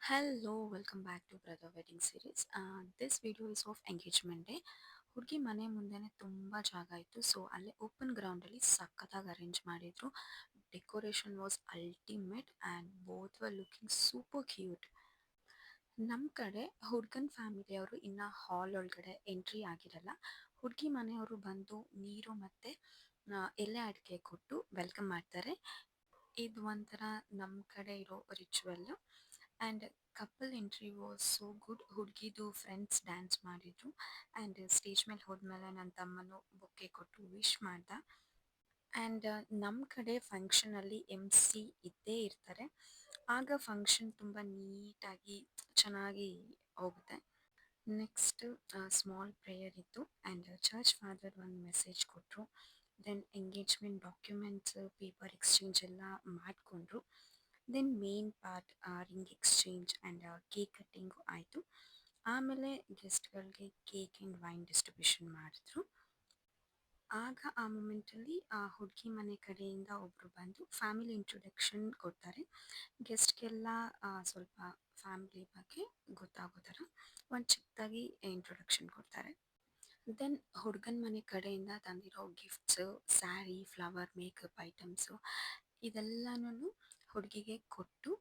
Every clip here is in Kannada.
Hello, welcome back to Brother Wedding Series. This video is of engagement day. ಹುಡುಗಿ ಮನೆ ಮುಂದೆನೆ ತುಂಬ ಜಾಗ ಇತ್ತು, ಸೊ ಅಲ್ಲೇ ಓಪನ್ ಗ್ರೌಂಡಲ್ಲಿ ಸಖತ್ತಾಗಿ ಅರೇಂಜ್ ಮಾಡಿದ್ರು. Decoration was ultimate and both var looking super cute. ನಮ್ಮ ಕಡೆ ಹುಡುಗನ ಫ್ಯಾಮಿಲಿಯವರು ಇನ್ನು ಹಾಲ್ ಒಳಗಡೆ ಎಂಟ್ರಿ ಆಗಿರಲ್ಲ. ಹುಡುಗಿ ಮನೆಯವರು ಬಂದು ನೀರು ಮತ್ತು ಎಲೆ ಅಡಿಕೆ ಕೊಟ್ಟು ವೆಲ್ಕಮ್ ಮಾಡ್ತಾರೆ. ಇದು ಒಂಥರ ನಮ್ಮ ಕಡೆ ಇರೋ ritual. And couple entry was so good. ಹುಡುಗಿದು ಫ್ರೆಂಡ್ಸ್ ಡ್ಯಾನ್ಸ್ ಮಾಡಿದರು ಆ್ಯಂಡ್ ಸ್ಟೇಜ್ ಮೇಲೆ ಹೋದ್ಮೇಲೆ ನನ್ನ ತಮ್ಮನು ಬೊಕ್ಕೆ ಕೊಟ್ಟು ವಿಶ್ ಮಾಡ್ದ. ಆ್ಯಂಡ್ ನಮ್ಮ ಕಡೆ ಫಂಕ್ಷನಲ್ಲಿ MC ಇದ್ದೇ ಇರ್ತಾರೆ. ಆಗ ಫಂಕ್ಷನ್ ತುಂಬ ನೀಟಾಗಿ ಚೆನ್ನಾಗಿ ಹೋಗುತ್ತೆ. ನೆಕ್ಸ್ಟ್ ಸ್ಮಾಲ್ ಪ್ರೇಯರ್ ಇತ್ತು ಆ್ಯಂಡ್ ಚರ್ಚ್ ಫಾದರ್ ಒಂದು ಮೆಸೇಜ್ ಕೊಟ್ಟರು. Then engagement documents paper exchange ಎಲ್ಲ ಮಾಡಿಕೊಂಡ್ರು. Then main part ring exchange and cake cutting ಆಯಿತು. ಆಮೇಲೆ ಗೆಸ್ಟ್ಗಳಿಗೆ ಕೇಕ್ ಆ್ಯಂಡ್ ವೈನ್ ಡಿಸ್ಟ್ರಿಬ್ಯೂಷನ್ ಮಾಡಿದ್ರು. ಆಗ ಆ ಮೂಮೆಂಟಲ್ಲಿ ಹುಡುಗಿ ಮನೆ ಕಡೆಯಿಂದ ಒಬ್ಬರು ಬಂದು ಫ್ಯಾಮಿಲಿ ಇಂಟ್ರೊಡಕ್ಷನ್ ಕೊಡ್ತಾರೆ. ಗೆಸ್ಟ್ಗೆಲ್ಲ ಸ್ವಲ್ಪ ಫ್ಯಾಮಿಲಿ ಬಗ್ಗೆ ಗೊತ್ತಾಗೋ ಥರ ಒಂದು ಚಿಕ್ಕದಾಗಿ ಇಂಟ್ರೊಡಕ್ಷನ್ ಕೊಡ್ತಾರೆ. ದೆನ್ ಹುಡುಗನ ಮನೆ ಕಡೆಯಿಂದ ತಂದಿರೋ gifts, sari, flower, makeup items ಇದೆಲ್ಲನೂ ಹುಡುಗಿಗೆ ಕೊಟ್ಟು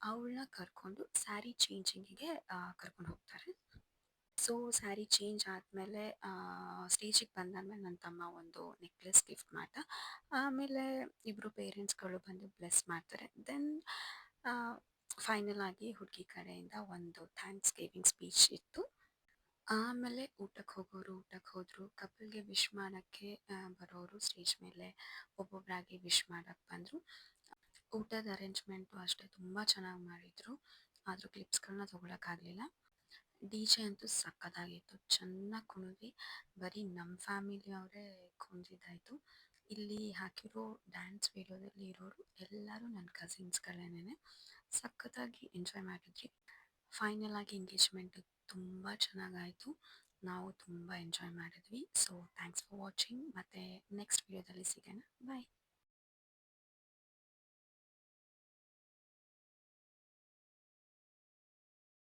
ಅವಳನ್ನ ಕರ್ಕೊಂಡು ಸ್ಯಾರಿ ಚೇಂಜಿಂಗಿಗೆ ಕರ್ಕೊಂಡು ಹೋಗ್ತಾರೆ. ಸೊ ಸ್ಯಾರಿ ಚೇಂಜ್ ಆದಮೇಲೆ ಸ್ಟೇಜಿಗೆ ಬಂದಾದ್ಮೇಲೆ ನನ್ನ ತಮ್ಮ ಒಂದು ನೆಕ್ಲೆಸ್ ಗಿಫ್ಟ್ ಮಾಡ್ದ. ಆಮೇಲೆ ಇಬ್ಬರು ಪೇರೆಂಟ್ಸ್ಗಳು ಬಂದು ಬ್ಲೆಸ್ ಮಾಡ್ತಾರೆ. ದೆನ್ ಫೈನಲ್ ಆಗಿ ಹುಡುಗಿ ಕಡೆಯಿಂದ ಒಂದು ಥ್ಯಾಂಕ್ಸ್ ಗಿವಿಂಗ್ ಸ್ಪೀಚ್ ಇತ್ತು. ಆಮೇಲೆ ಊಟಕ್ಕೆ ಹೋಗೋರು ಊಟಕ್ಕೆ ಹೋದರು. ಕಪಲ್ಗೆ ವಿಶ್ ಮಾಡೋಕ್ಕೆ ಬರೋರು ಸ್ಟೇಜ್ ಮೇಲೆ ಒಬ್ಬೊಬ್ಬರಾಗಿ ವಿಶ್ ಮಾಡೋಕ್ಕೆ ಬಂದರು. ಊಟದ ಅರೇಂಜ್ಮೆಂಟು ಅಷ್ಟೇ ತುಂಬ ಚೆನ್ನಾಗಿ ಮಾಡಿದರು. ಆದರೂ ಕ್ಲಿಪ್ಸ್ಗಳನ್ನ ತೊಗೊಳಕ್ಕಾಗಲಿಲ್ಲ. DJ ಅಂತೂ ಸಖತ್ತಾಗಿತ್ತು. ಚೆನ್ನಾಗಿ ಕುಣಿದ್ವಿ. ಬರೀ ನಮ್ಮ ಫ್ಯಾಮಿಲಿಯವರೇ ಕುಣಿದಿದ್ದಾಯಿತು. ಇಲ್ಲಿ ಹಾಕಿರೋ ಡ್ಯಾನ್ಸ್ ವೀಡಿಯೋದಲ್ಲಿ ಇರೋರು ಎಲ್ಲರೂ ನನ್ನ ಕಸಿನ್ಸ್ಗಳೇನೆ. ಸಖತ್ತಾಗಿ ಎಂಜಾಯ್ ಮಾಡಿದ್ವಿ. ಫೈನಲ್ ಆಗಿ ಎಂಗೇಜ್ಮೆಂಟ್ ತುಂಬ ಚೆನ್ನಾಗಾಯಿತು. ನಾವು ತುಂಬ ಎಂಜಾಯ್ ಮಾಡಿದ್ವಿ. So thanks for watching. ಮತ್ತು ನೆಕ್ಸ್ಟ್ ವೀಡಿಯೋದಲ್ಲಿ ಸಿಗೋಣ. ಬಾಯ್.